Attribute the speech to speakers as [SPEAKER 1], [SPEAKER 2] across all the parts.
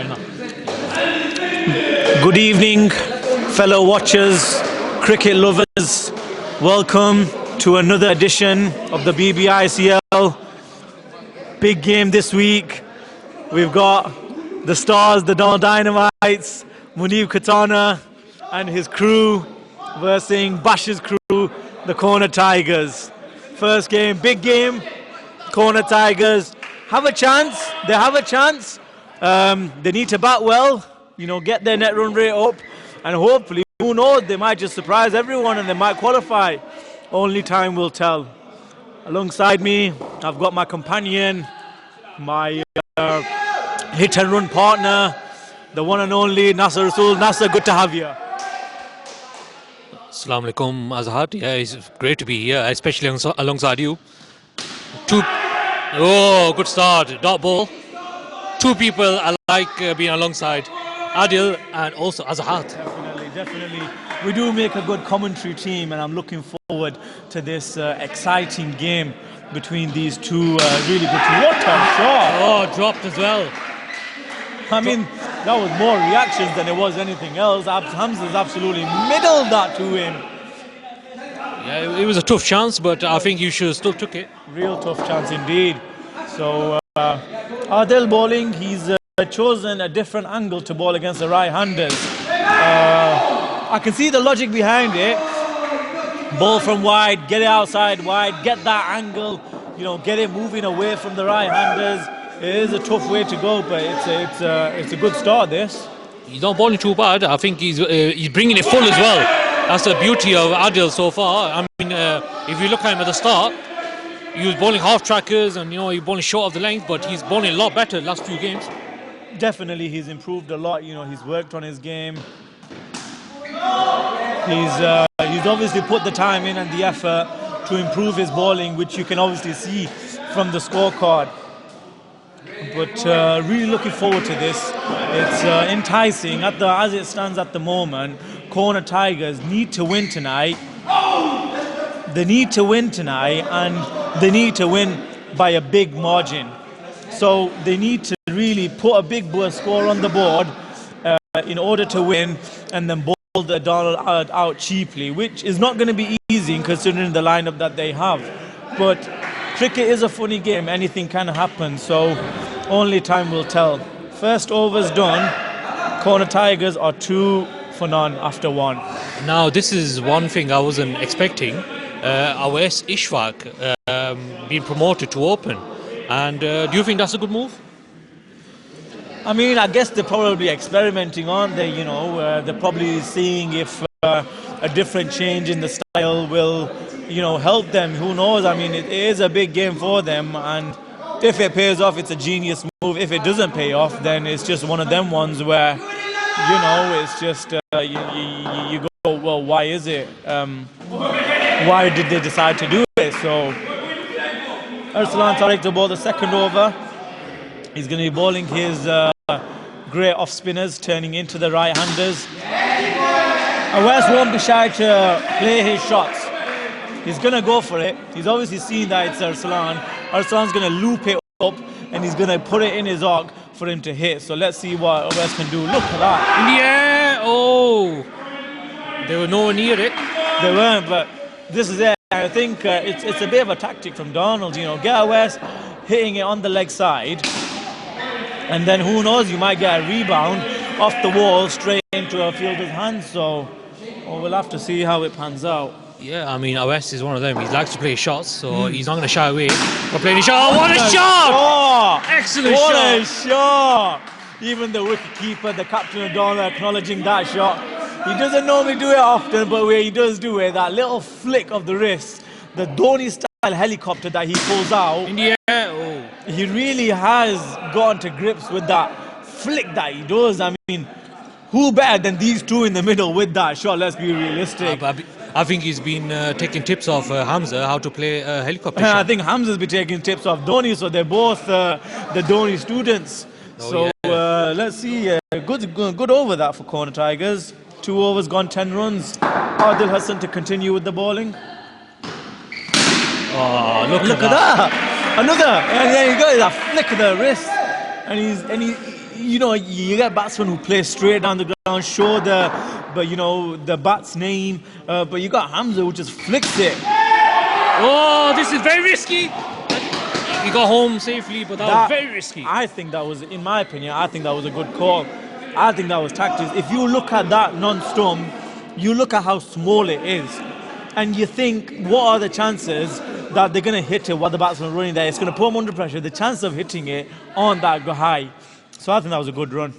[SPEAKER 1] right now.
[SPEAKER 2] Good evening, fellow watchers, cricket lovers. Welcome to another edition of the BBICL. Big game this week. We've got the stars, the Darnall Dynamites, Munib Katana and his crew versus Bash's crew, the Corner Tigers. First game, big game. Corner Tigers have a chance. They have a chance. They need to bat well, get their net run rate up, and hopefully, who knows, they might just surprise everyone and they might qualify. Only time will tell. Alongside me, I've got my companion, my hit and run partner, the one and only Nasser Rasool. Nasser, good to have you.
[SPEAKER 1] Assalamu alaikum, Azhar. Yeah, it's great to be here, especially alongside you. Good start, dot ball. Two people I like being alongside, Adil and also Azhar.
[SPEAKER 2] Definitely. We do make a good commentary team, and I'm looking forward to this exciting game between these two really good teams. What a shot!
[SPEAKER 1] Oh, dropped as well.
[SPEAKER 2] I mean, that was more reactions than it was anything else. Hamza's absolutely middled that to him.
[SPEAKER 1] Yeah, it was a tough chance, but I think you should have still took it.
[SPEAKER 2] Real tough chance indeed. So, Adil bowling, he's chosen a different angle to bowl against the right-handers. I can see the logic behind it. Ball from wide, get it outside wide, get that angle, get it moving away from the right-handers. It is a tough way to go, but it's a good start, this.
[SPEAKER 1] He's not bowling too bad. I think he's bringing it full as well. That's the beauty of Adil so far. I mean, if you look at him at the start, he was bowling half trackers and, he was bowling short of the length, but he's bowling a lot better the last few games.
[SPEAKER 2] Definitely, he's improved a lot. He's worked on his game. He's obviously put the time in and the effort to improve his bowling, which you can obviously see from the scorecard. But really looking forward to this. It's enticing. As it stands at the moment, Corner Tigers need to win tonight. They need to win tonight, and they need to win by a big margin. So they need to really put a big score on the board in order to win, and then bowl the Darnall out cheaply, which is not going to be easy considering the lineup that they have. But cricket is a funny game. Anything can happen. So only time will tell. First over's done. Corner Tigers are 2 for none after 1.
[SPEAKER 1] Now, this is one thing I wasn't expecting. Awais Ishfaq being promoted to open. And do you think that's a good move?
[SPEAKER 2] I mean, I guess they're probably experimenting, aren't they? They're probably seeing if a different change in the style will, help them. Who knows? I mean, it is a big game for them, and if it pays off, it's a genius move. If it doesn't pay off, then it's just one of them ones where, it's just you go, well, why is it? Why did they decide to do it? So, Arsalan Tariq to bowl the second over. He's going to be bowling his great off spinners, turning into the right-handers. Awais won't be shy to play his shots. He's going to go for it. He's obviously seen that it's Arsalan. Arsalan's going to loop it up, and he's going to put it in his arc for him to hit. So let's see what Awais can do. Look at that.
[SPEAKER 1] In the air! Oh! They were nowhere near it.
[SPEAKER 2] They weren't, but this is it. I think it's a bit of a tactic from Darnall. Get Awais hitting it on the leg side, and then who knows, you might get a rebound off the wall straight into a fielder's hands. So we'll have to see how it pans out.
[SPEAKER 1] Yeah, I mean, Awais is one of them. He likes to play shots, so he's not going to shy away from playing a shot. Oh, what a shot! Excellent shot!
[SPEAKER 2] What a shot! Even the wicket-keeper, the captain of Darnall, acknowledging that shot. He doesn't normally do it often, but where he does do it, that little flick of the wrist, the Dhoni-style helicopter that he pulls out.
[SPEAKER 1] In the air, oh.
[SPEAKER 2] He really has gotten to grips with that flick that he does. I mean, who better than these two in the middle with that shot? Let's be realistic.
[SPEAKER 1] I think he's been taking tips off Hamza how to play a helicopter shot.
[SPEAKER 2] I think Hamza's been taking tips off Dhoni, so they're both the Dhoni students. Let's see. Good over that for Corner Tigers. 2 overs gone, 10 runs. Adil Hassan to continue with the bowling.
[SPEAKER 1] Oh, look
[SPEAKER 2] at that. Another. And there you go. That flick of the wrist. And you know, you get batsmen who play straight down the ground, show the bat's name, but you got Hamza who just flicks it.
[SPEAKER 1] Oh, this is very risky. He got home safely, but that was very risky.
[SPEAKER 2] I think that was, in my opinion, I think that was a good call. I think that was tactics. If you look at that non-stump, you look at how small it is, and you think, what are the chances that they're going to hit it while the batsman running there? It's going to put them under pressure. The chance of hitting it aren't that high. So I think that was a good run.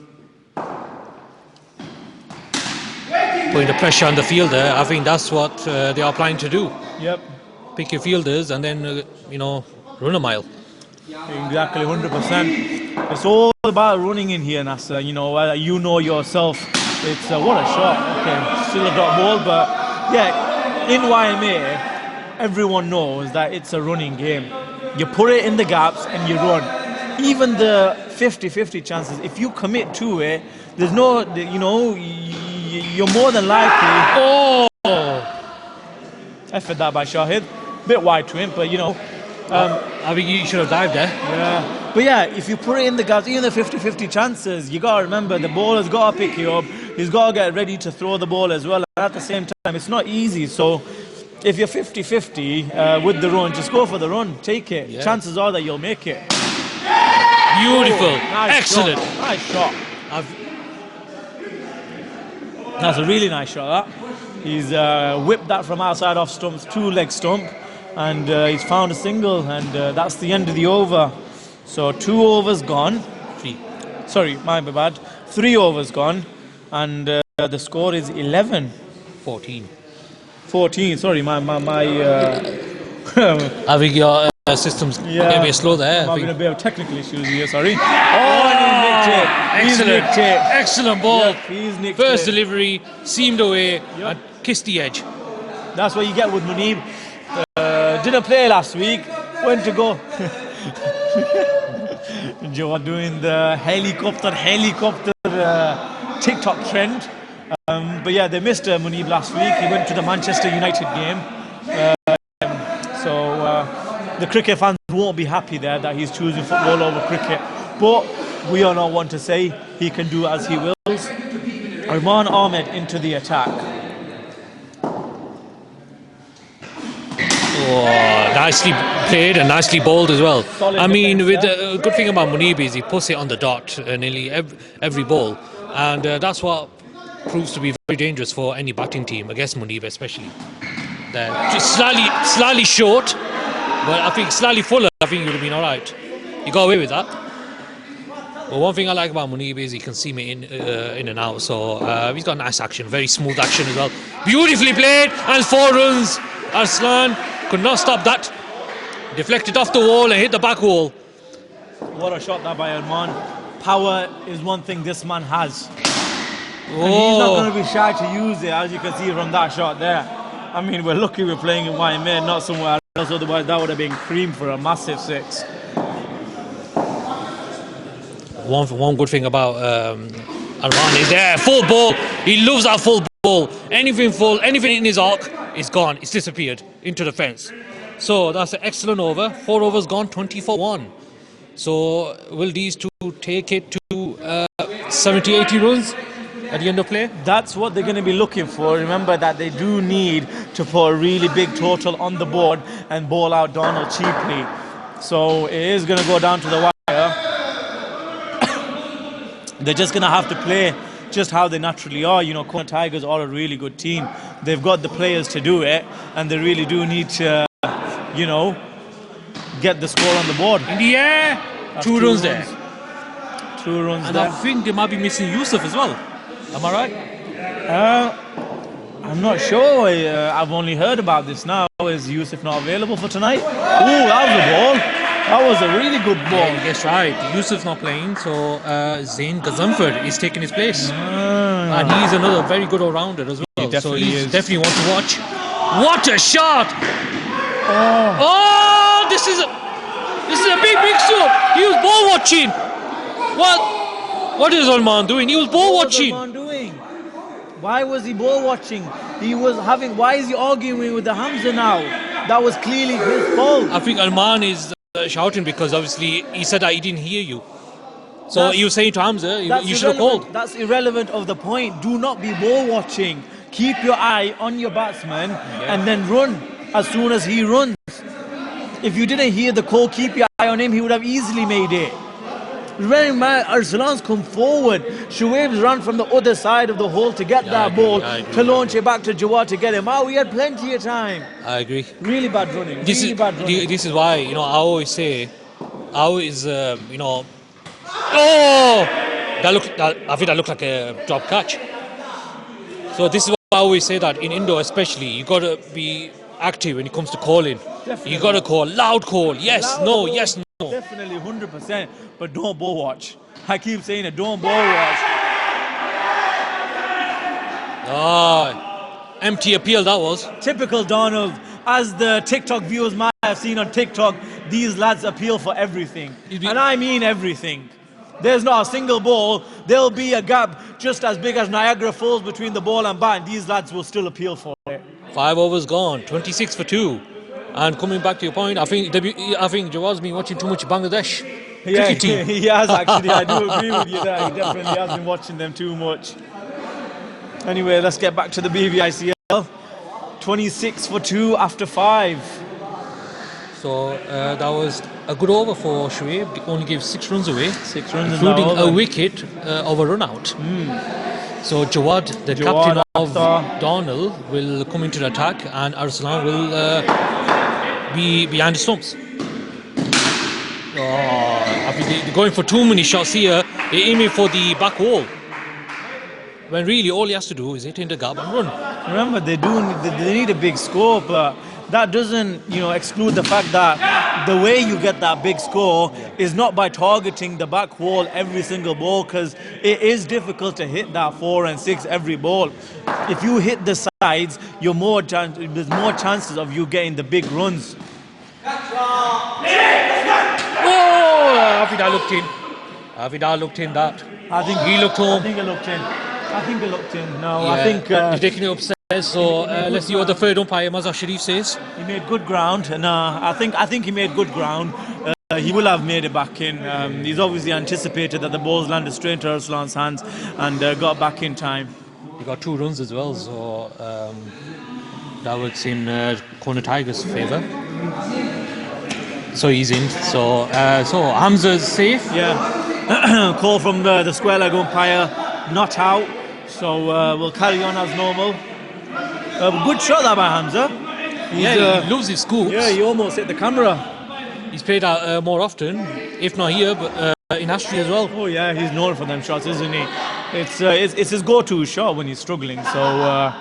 [SPEAKER 1] Putting the pressure on the fielder, I think that's what they are planning to do.
[SPEAKER 2] Yep.
[SPEAKER 1] Pick your fielders and then, run a mile.
[SPEAKER 2] Exactly, 100%. It's all about running in here, Nasser. You know yourself. It's what a shot. Okay, still a dot ball, but yeah, in YMA, everyone knows that it's a running game. You put it in the gaps and you run. Even the 50-50 chances, if you commit to it, there's no, you're more than likely.
[SPEAKER 1] Oh!
[SPEAKER 2] Effort that by Shahid. Bit wide to him, but
[SPEAKER 1] I think you should have dived there.
[SPEAKER 2] Yeah. But yeah, if you put it in the gaps, even the 50-50 chances, you got to remember the bowler's got to pick you up. He's got to get ready to throw the ball as well. And at the same time, it's not easy. So if you're 50-50 with the run, just go for the run. Take it. Yeah. Chances are that you'll make it.
[SPEAKER 1] Beautiful.
[SPEAKER 2] Nice
[SPEAKER 1] excellent.
[SPEAKER 2] Shot. Nice shot. That's a really nice shot, that. He's whipped that from outside off stumps, 2-leg stump. And he's found a single, and that's the end of the over. So 2 overs gone.
[SPEAKER 1] 3.
[SPEAKER 2] Sorry, my bad. 3 overs gone, and the score is 11.
[SPEAKER 1] 14.
[SPEAKER 2] 14. Sorry, my.
[SPEAKER 1] I think your system's maybe slow there.
[SPEAKER 2] I'm having a bit of technical issues here. Sorry. Oh, and he nicked it.
[SPEAKER 1] Excellent.
[SPEAKER 2] He's nicked it.
[SPEAKER 1] Excellent ball.
[SPEAKER 2] Yep, he's nicked
[SPEAKER 1] First
[SPEAKER 2] it.
[SPEAKER 1] delivery, seamed away, and kissed the edge.
[SPEAKER 2] That's what you get with Munib. Didn't play last week. Went to go. Joe doing the helicopter TikTok trend. But yeah, they missed Munib last week. He went to the Manchester United game. So the cricket fans won't be happy there that he's choosing football over cricket. But we are not one to say he can do as he wills. Arman Ahmed into the attack.
[SPEAKER 1] Oh, nicely played and nicely bowled as well.
[SPEAKER 2] Solid
[SPEAKER 1] I mean,
[SPEAKER 2] defense,
[SPEAKER 1] the good thing about Munib is he puts it on the dot nearly every ball, and that's what proves to be very dangerous for any batting team against Munib, especially. Just slightly short, but I think slightly fuller. I think he would have been all right. He got away with that. But one thing I like about Munib is he can seam it in and out. So he's got nice action, very smooth action as well. Beautifully played, and 4 runs. Arslan could not stop that. Deflected off the wall and hit the back wall.
[SPEAKER 2] What a shot that by Arman. Power is one thing this man has.
[SPEAKER 1] Oh.
[SPEAKER 2] And he's not going to be shy to use it, as you can see from that shot there. I mean, we're lucky we're playing in YMA, not somewhere else, otherwise that would have been cream for a massive 6.
[SPEAKER 1] One good thing about Arman is there, full ball. He loves that full ball. Anything in his arc is gone. It's disappeared into the fence. So that's an excellent over. 4 overs gone, 20-1. So will these two take it to 70-80 runs at the end of play?
[SPEAKER 2] That's what they're going to be looking for. Remember that they do need to put a really big total on the board and bowl out Darnall cheaply. So it is going to go down to the wire. They're just going to have to play just how they naturally are. You know, Kona Tigers are a really good team. They've got the players to do it, and they really do need to, get the score on the board.
[SPEAKER 1] In the air, 2 runs there.
[SPEAKER 2] 2 runs
[SPEAKER 1] and
[SPEAKER 2] there.
[SPEAKER 1] I think they might be missing Yusuf as well. Am I right?
[SPEAKER 2] I'm not sure. I've only heard about this now. Is Yusuf not available for tonight? Ooh, that was a ball. That was a really good ball.
[SPEAKER 1] Yeah, you guess right. Yusuf's not playing, so Zain Gazanfar is taking his place. And he's another very good all-rounder as well.
[SPEAKER 2] He definitely
[SPEAKER 1] so he's
[SPEAKER 2] is.
[SPEAKER 1] definitely one to watch. What a shot!
[SPEAKER 2] Oh,
[SPEAKER 1] this is a big mix-up. He was ball watching. What is Arman doing? He was ball watching.
[SPEAKER 2] What was Arman doing? Why was he ball watching? Why is he arguing with the Hamza now? That was clearly his fault.
[SPEAKER 1] I think Arman is shouting because obviously he said that he didn't hear you. So you saying to Hamza, you should have called.
[SPEAKER 2] That's irrelevant of the point. Do not be ball watching. Keep your eye on your batsman and then run as soon as he runs. If you didn't hear the call, keep your eye on him, he would have easily made it. Remember, Arsalan's come forward. Shoaib's run from the other side of the hole to get that ball, to launch it back to Jawad to get him out. We had plenty of time.
[SPEAKER 1] I agree.
[SPEAKER 2] Really bad running.
[SPEAKER 1] This is why, I always say, oh, I think that looked like a drop catch. So this is why I always say that in indoor especially, you got to be active when it comes to calling. Definitely. You got to call, loud call, yes, no, yes, no.
[SPEAKER 2] Definitely 100%, but don't ball watch. I keep saying it, don't ball watch.
[SPEAKER 1] Empty appeal that was.
[SPEAKER 2] Typical Darnall. As the TikTok viewers might have seen on TikTok, these lads appeal for everything. And I mean everything. There's not a single ball. There'll be a gap just as big as Niagara Falls between the ball and bat, and these lads will still appeal for it.
[SPEAKER 1] 5 overs gone, 26 for 2. And coming back to your point, I think Jawad's been watching too much Bangladesh cricket team.
[SPEAKER 2] He has actually. I do agree with you there. He definitely has been watching them too much. Anyway, let's get back to the BVICL. 26 for 2 after 5.
[SPEAKER 1] So that was a good over for Shoaib. Only gave 6 runs away,
[SPEAKER 2] 6 runs,
[SPEAKER 1] including a wicket of a run out. So Jawad, the captain of Darnall, will come into the attack, and Arsalan will be behind the stumps. I think they're going for too many shots here. They're aiming for the back wall, when really all he has to do is hit in the gap and run.
[SPEAKER 2] Remember, they need a big score, but that doesn't exclude the fact that the way you get that big score is not by targeting the back wall every single ball, because it is difficult to hit that 4 and 6 every ball. If you hit the sides, there's more chances of you getting the big runs.
[SPEAKER 1] I think I looked in. That.
[SPEAKER 2] I think
[SPEAKER 1] he looked home.
[SPEAKER 2] I think it looked in. No,
[SPEAKER 1] yeah,
[SPEAKER 2] I think
[SPEAKER 1] he's taking it upstairs. So let's see what the third umpire Mazhar Sharif says.
[SPEAKER 2] He made good ground. I think he made good ground. He will have made it back in. He's obviously anticipated that the balls landed straight into Arsalan's hands and got back in time.
[SPEAKER 1] He got 2 runs as well, so that works in Corner Tigers' favour. So he's in. So Hamza's safe.
[SPEAKER 2] Yeah. Call from the square leg umpire, not out. So we'll carry on as normal. Good shot that by Hamza.
[SPEAKER 1] He loves his scoops.
[SPEAKER 2] Yeah, he almost hit the camera.
[SPEAKER 1] He's played out more often, if not here, but in Astri as well.
[SPEAKER 2] Oh yeah, he's known for them shots, isn't he? It's his go-to shot when he's struggling. So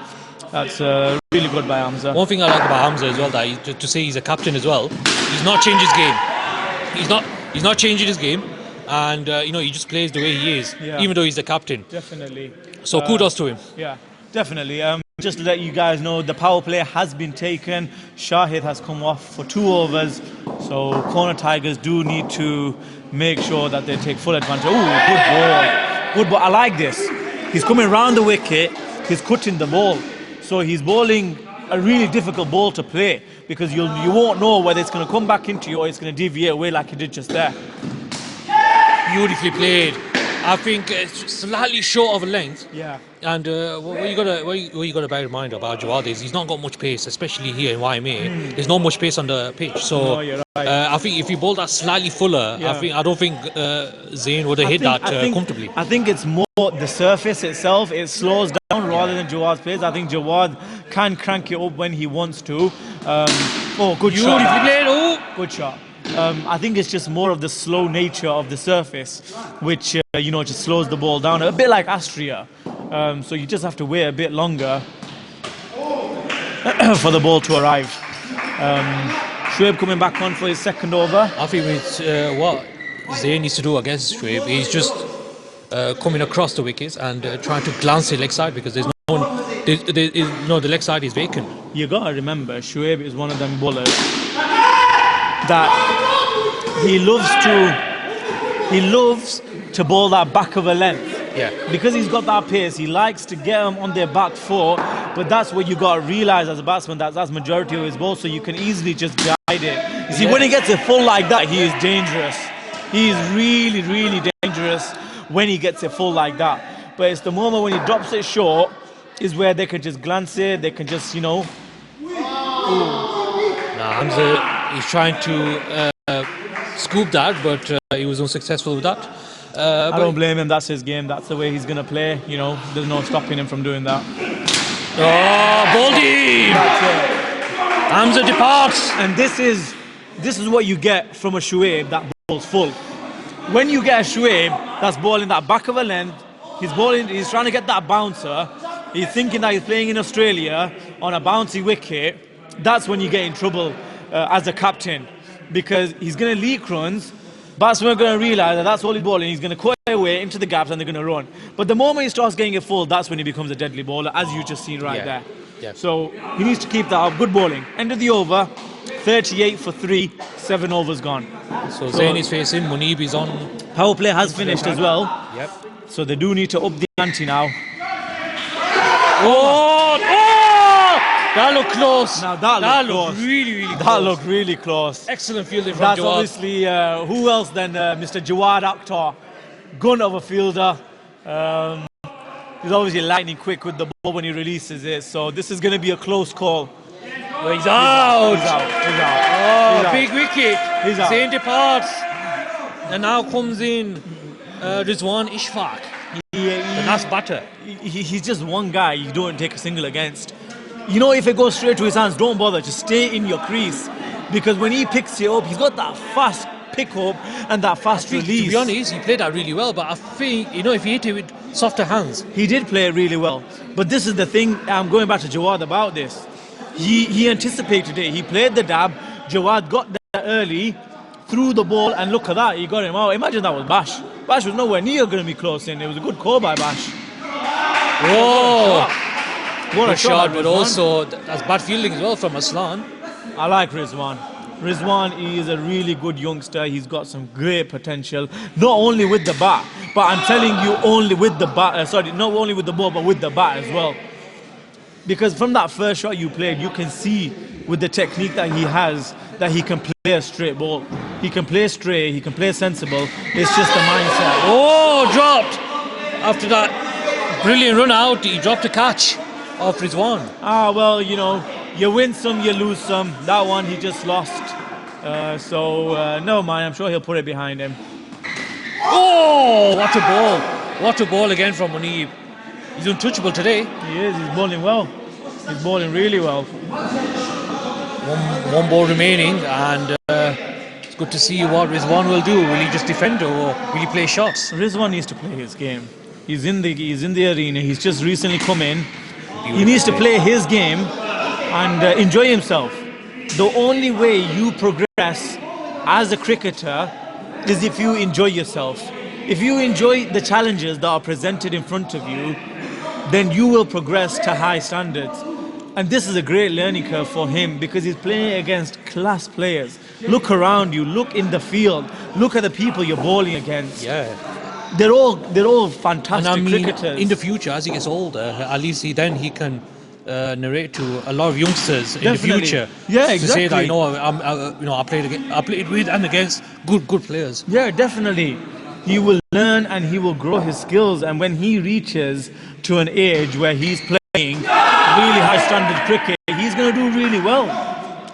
[SPEAKER 2] that's really good by Hamza.
[SPEAKER 1] One thing I like about Hamza as well, that to say he's a captain as well, he's not changed his game. He's not changing his game, and he just plays the way he is, even though he's the captain.
[SPEAKER 2] Definitely.
[SPEAKER 1] So kudos to him.
[SPEAKER 2] Yeah, definitely. Just to let you guys know, the power play has been taken. Shahid has come off for 2 overs. So Corner Tigers do need to make sure that they take full advantage. Oh, good ball. Good ball. I like this. He's coming round the wicket. He's cutting the ball. So he's bowling a really difficult ball to play, because you won't know whether it's going to come back into you or it's going to deviate away like he did just there.
[SPEAKER 1] Beautifully played. I think it's slightly short of a length.
[SPEAKER 2] Yeah.
[SPEAKER 1] And what you gotta bear in mind about Jawad is he's not got much pace, especially here in YMA. There's not much pace on the pitch. So
[SPEAKER 2] you're right.
[SPEAKER 1] I think if you bowl that slightly fuller, I don't think Zain would have hit that comfortably.
[SPEAKER 2] I think it's more the surface itself. It slows down rather than Jawad's pace. I think Jawad can crank it up when he wants to. Good shot.
[SPEAKER 1] Beautifully played. Oh,
[SPEAKER 2] good shot. I think it's just more of the slow nature of the surface, which just slows the ball down a bit like Astria. So you just have to wait a bit longer for the ball to arrive. Shoaib coming back on for his second over.
[SPEAKER 1] I think it's what Zain needs to do against Shoaib. He's just coming across the wickets and trying to glance the leg side, because there's no one. The leg side is vacant.
[SPEAKER 2] You gotta remember, Shoaib is one of them bowlers that he loves to bowl that back of a length.
[SPEAKER 1] Yeah.
[SPEAKER 2] Because he's got that pace, he likes to get them on their back foot, but that's what you got to realise as a batsman, that's majority of his ball, so you can easily just guide it. You see, when he gets it full like that, he is dangerous. He's really, really dangerous when he gets it full like that. But it's the moment when he drops it short is where they can just glance it, they can just,
[SPEAKER 1] Nah, Hamza, he's trying to scoop that, but he was unsuccessful with that.
[SPEAKER 2] I don't blame him. That's his game. That's the way he's going to play. There's no stopping him from doing that.
[SPEAKER 1] Oh, Baldy!
[SPEAKER 2] That's it.
[SPEAKER 1] Hamza departs.
[SPEAKER 2] And this is what you get from a Shuaib that ball's full. When you get a Shuaib that's balling that back of a length, he's trying to get that bouncer. He's thinking that he's playing in Australia on a bouncy wicket. That's when you get in trouble as a captain, because he's going to leak runs. Batsmen are going to realise that that's all he's bowling. He's going to cut away into the gaps and they're going to run. But the moment he starts getting it full, that's when he becomes a deadly bowler, as you just seen there.
[SPEAKER 1] Yeah.
[SPEAKER 2] So he needs to keep that up. Good bowling. End of the over, 38 for 3, 7 overs gone.
[SPEAKER 1] So Zain is facing, Munib is on.
[SPEAKER 2] Power play has finished as well.
[SPEAKER 1] Yep.
[SPEAKER 2] So they do need to up the ante now.
[SPEAKER 1] Oh! That looked close.
[SPEAKER 2] Now that looked
[SPEAKER 1] really close.
[SPEAKER 2] That looked really close.
[SPEAKER 1] Excellent fielding from
[SPEAKER 2] That's
[SPEAKER 1] Jawad.
[SPEAKER 2] obviously who else than Mr. Jawad Akhtar, gun of a fielder. He's obviously lightning quick with the ball when he releases it. So this is going to be a close call.
[SPEAKER 1] Oh, he's out.
[SPEAKER 2] He's out.
[SPEAKER 1] Oh,
[SPEAKER 2] He's out.
[SPEAKER 1] big wicket.
[SPEAKER 2] He's out.
[SPEAKER 1] Zain departs. And now comes in Rizwan Ishfaq. The last batter.
[SPEAKER 2] He's just one guy you don't take a single against. If it goes straight to his hands, don't bother. Just stay in your crease. Because when he picks it up, he's got that fast pick up and that fast release.
[SPEAKER 1] To be honest, he played that really well. But I think, if he hit it with softer hands.
[SPEAKER 2] He did play it really well. But this is the thing, I'm going back to Jawad about this. He anticipated it. He played the dab. Jawad got there early, threw the ball, and look at that. He got him out. Imagine that was Bash. Bash was nowhere near going to be close in. It was a good call by Bash.
[SPEAKER 1] Whoa!
[SPEAKER 2] What a shot,
[SPEAKER 1] but also that's bad fielding as well from Aslan.
[SPEAKER 2] I like Rizwan. Rizwan is a really good youngster. He's got some great potential, not only with the bat, but I'm telling you, only with the bat. Not only with the ball, but with the bat as well. Because from that first shot you played, you can see with the technique that he has that he can play a straight ball. He can play straight. He can play sensible. It's just the mindset.
[SPEAKER 1] Oh, dropped after that brilliant run out. He dropped a catch off Rizwan.
[SPEAKER 2] Well, you win some, you lose some. That one he just lost. No mind, I'm sure he'll put it behind him.
[SPEAKER 1] Oh, what a ball. What a ball again from Munib. He's untouchable today.
[SPEAKER 2] He is, he's bowling well. He's bowling really well.
[SPEAKER 1] One ball remaining, and it's good to see what Rizwan will do. Will he just defend or will he play shots?
[SPEAKER 2] Rizwan needs to play his game. He's in the arena. He's just recently come in. He needs to play his game and enjoy himself. The only way you progress as a cricketer is if you enjoy yourself. If you enjoy the challenges that are presented in front of you, then you will progress to high standards. And this is a great learning curve for him because he's playing against class players. Look around you, look in the field, look at the people you're bowling against.
[SPEAKER 1] Yeah.
[SPEAKER 2] They're all fantastic cricketers.
[SPEAKER 1] In the future, as he gets older, at least he can narrate to a lot of youngsters in the future.
[SPEAKER 2] Yeah, exactly.
[SPEAKER 1] To say that I played with and against good players.
[SPEAKER 2] Yeah, definitely. He will learn and he will grow his skills. And when he reaches to an age where he's playing really high standard cricket, he's going to do really well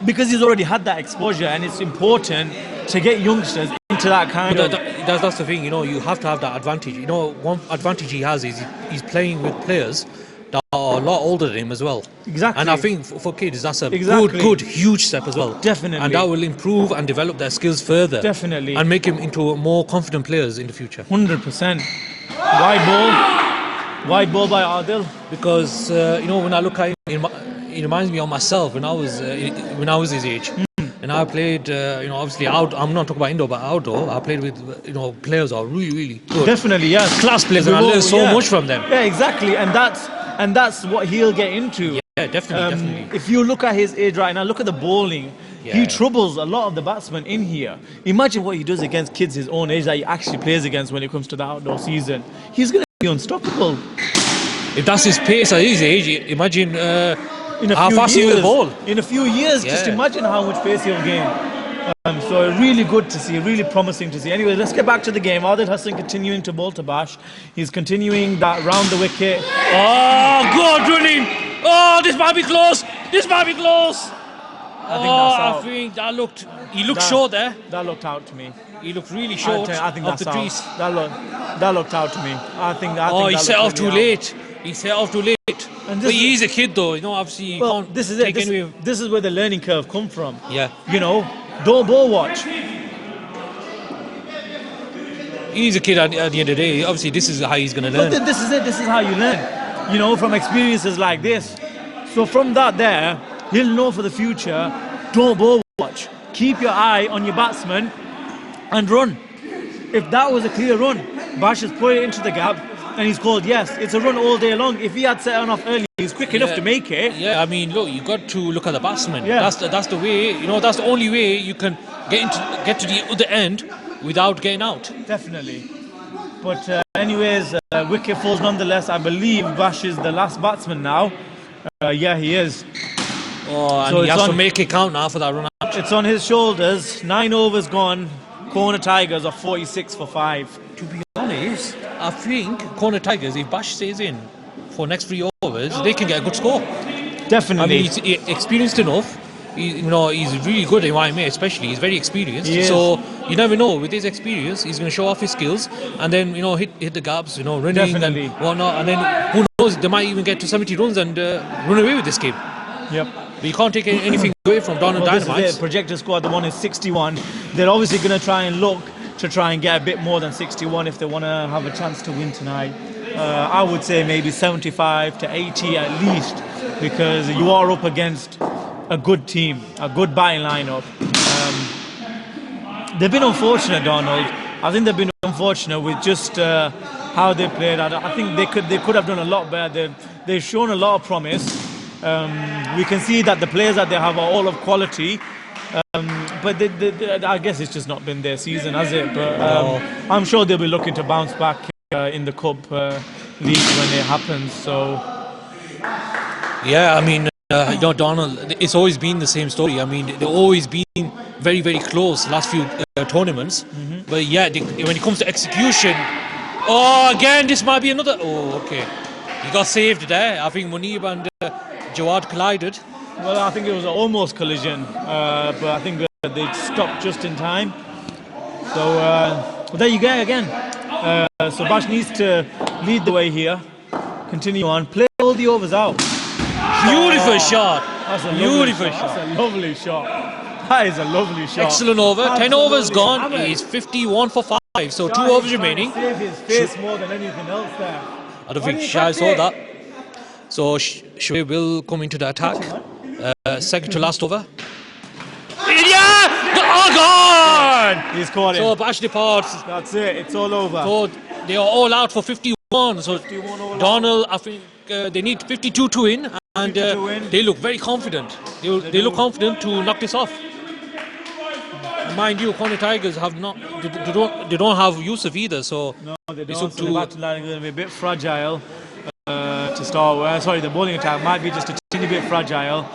[SPEAKER 2] because he's already had that exposure. And it's important to get youngsters into that kind of.
[SPEAKER 1] That's the thing. You have to have that advantage. One advantage he has is he's playing with players that are a lot older than him as well.
[SPEAKER 2] Exactly.
[SPEAKER 1] And I think for kids, that's a good, huge step as well.
[SPEAKER 2] Definitely.
[SPEAKER 1] And that will improve and develop their skills further.
[SPEAKER 2] Definitely.
[SPEAKER 1] And make him into more confident players in the future.
[SPEAKER 2] 100%. Wide ball by Adil.
[SPEAKER 1] Because, when I look at him, it reminds me of myself when I was his age. And I played, obviously out. I'm not talking about indoor, but outdoor. I played with, players who are really, really good.
[SPEAKER 2] Definitely, yes.
[SPEAKER 1] Class players, and I learned so much from them.
[SPEAKER 2] Yeah, exactly. And that's what he'll get into.
[SPEAKER 1] Yeah, definitely.
[SPEAKER 2] If you look at his age right now, look at the bowling.
[SPEAKER 1] Yeah.
[SPEAKER 2] He troubles a lot of the batsmen in here. Imagine what he does against kids his own age that he actually plays against when it comes to the outdoor season. He's going to be unstoppable.
[SPEAKER 1] If that's his pace at his age, imagine how fast he will bowl.
[SPEAKER 2] In a few years, just imagine how much pace he'll gain. So really good to see, really promising to see. Anyway, let's get back to the game. Adil Hassan continuing to bowl to Bash. He's continuing that round the wicket.
[SPEAKER 1] Oh, God, running! Oh, this might be close! This might be close! I think that looked. He looked short there.
[SPEAKER 2] That looked out to me.
[SPEAKER 1] He looked really short
[SPEAKER 2] I think
[SPEAKER 1] of
[SPEAKER 2] that's
[SPEAKER 1] the crease.
[SPEAKER 2] That looked out to me. I think
[SPEAKER 1] He
[SPEAKER 2] that
[SPEAKER 1] set
[SPEAKER 2] looked
[SPEAKER 1] off too
[SPEAKER 2] really
[SPEAKER 1] late. He set off too late.
[SPEAKER 2] And
[SPEAKER 1] But he's a kid, though. You know, obviously, he can't
[SPEAKER 2] this is
[SPEAKER 1] take
[SPEAKER 2] it.
[SPEAKER 1] any.
[SPEAKER 2] This is where the learning curve come from.
[SPEAKER 1] Yeah.
[SPEAKER 2] You know, don't ball watch.
[SPEAKER 1] He's a kid at the end of the day. Obviously, this is how he's going to learn.
[SPEAKER 2] But this is it. This is how you learn. You know, from experiences like this. So from that he'll know for the future, don't ball watch. Keep your eye on your batsman and run. If that was a clear run, Bash has put it into the gap and he's called yes. It's a run all day long. If he had set on off early, he's quick enough to make it.
[SPEAKER 1] Yeah, I mean, look, you got to look at the batsman.
[SPEAKER 2] Yeah.
[SPEAKER 1] That's the way. You know, that's the only way you can get to the other end without getting out.
[SPEAKER 2] Definitely. But anyways, wicket falls nonetheless. I believe Bash is the last batsman now. Yeah, he is.
[SPEAKER 1] Oh, and
[SPEAKER 2] So
[SPEAKER 1] he
[SPEAKER 2] it's
[SPEAKER 1] has to
[SPEAKER 2] on-
[SPEAKER 1] make it count now for that run out.
[SPEAKER 2] It's on his shoulders. 9 overs gone. Corner Tigers are 46 for 5.
[SPEAKER 1] To be honest, I think Corner Tigers, if Bash stays in for next 3 overs, they can get a good score.
[SPEAKER 2] Definitely.
[SPEAKER 1] I mean, he's experienced enough. He's really good at YMA, especially. He's very experienced.
[SPEAKER 2] He is.
[SPEAKER 1] So you never know. With his experience, he's going to show off his skills, and then hit the gaps. Running
[SPEAKER 2] Definitely.
[SPEAKER 1] and whatnot. And then who knows? They might even get to 70 runs and run away with this game.
[SPEAKER 2] Yep.
[SPEAKER 1] But you can't take anything away from Darnall
[SPEAKER 2] Well, this is
[SPEAKER 1] Dynamites.
[SPEAKER 2] it. Projected score at the one is 61. They're obviously going to try and look to try and get a bit more than 61 if they want to have a chance to win tonight. I would say maybe 75 to 80 at least, because you are up against a good team, a good batting lineup. They've been unfortunate, Donald. I think they've been unfortunate with just how they played. I think they could have done a lot better. They've shown a lot of promise. We can see that the players that they have are all of quality. But I guess it's just not been their season, has it? But I'm sure they'll be looking to bounce back in the Cup League when it happens. So
[SPEAKER 1] Yeah, I mean, Darnall, it's always been the same story. I mean, they've always been very, very close last few tournaments. But yeah, when it comes to execution, again, this might be another. Oh, okay. He got saved there. I think Munib and Jawad collided.
[SPEAKER 2] well, I think it was an almost collision, but I think they stopped just in time. So there you go again. So Bash needs to lead the way here. Continue on. Play all the overs out.
[SPEAKER 1] Beautiful shot.
[SPEAKER 2] That's a
[SPEAKER 1] Beautiful
[SPEAKER 2] lovely
[SPEAKER 1] shot.
[SPEAKER 2] That's a lovely shot. That is a lovely shot.
[SPEAKER 1] Excellent over. 10
[SPEAKER 2] Absolutely.
[SPEAKER 1] overs gone.
[SPEAKER 2] Hammered.
[SPEAKER 1] He's 51 for 5. So 2
[SPEAKER 2] Shah is
[SPEAKER 1] overs
[SPEAKER 2] trying to
[SPEAKER 1] remaining.
[SPEAKER 2] Save his face more than anything else there.
[SPEAKER 1] I don't think Shah saw that. So Shoaib will come into the attack. Second to last over. Yeah! Gone!
[SPEAKER 2] He's caught
[SPEAKER 1] So
[SPEAKER 2] him.
[SPEAKER 1] Bash departs.
[SPEAKER 2] That's it. It's all over.
[SPEAKER 1] So they are all out for 51. So
[SPEAKER 2] 51 all out.
[SPEAKER 1] Darnall, I think they need 52 to win, and
[SPEAKER 2] 52 to win.
[SPEAKER 1] they look very confident. They look confident to knock this off. Mind you, Corner Tigers have not. They don't have Yusuf either. So
[SPEAKER 2] No, they
[SPEAKER 1] it's
[SPEAKER 2] don't.
[SPEAKER 1] up
[SPEAKER 2] So the
[SPEAKER 1] to.
[SPEAKER 2] batting line is going to be a bit fragile to start with. Sorry, the bowling attack might be just a teeny bit fragile.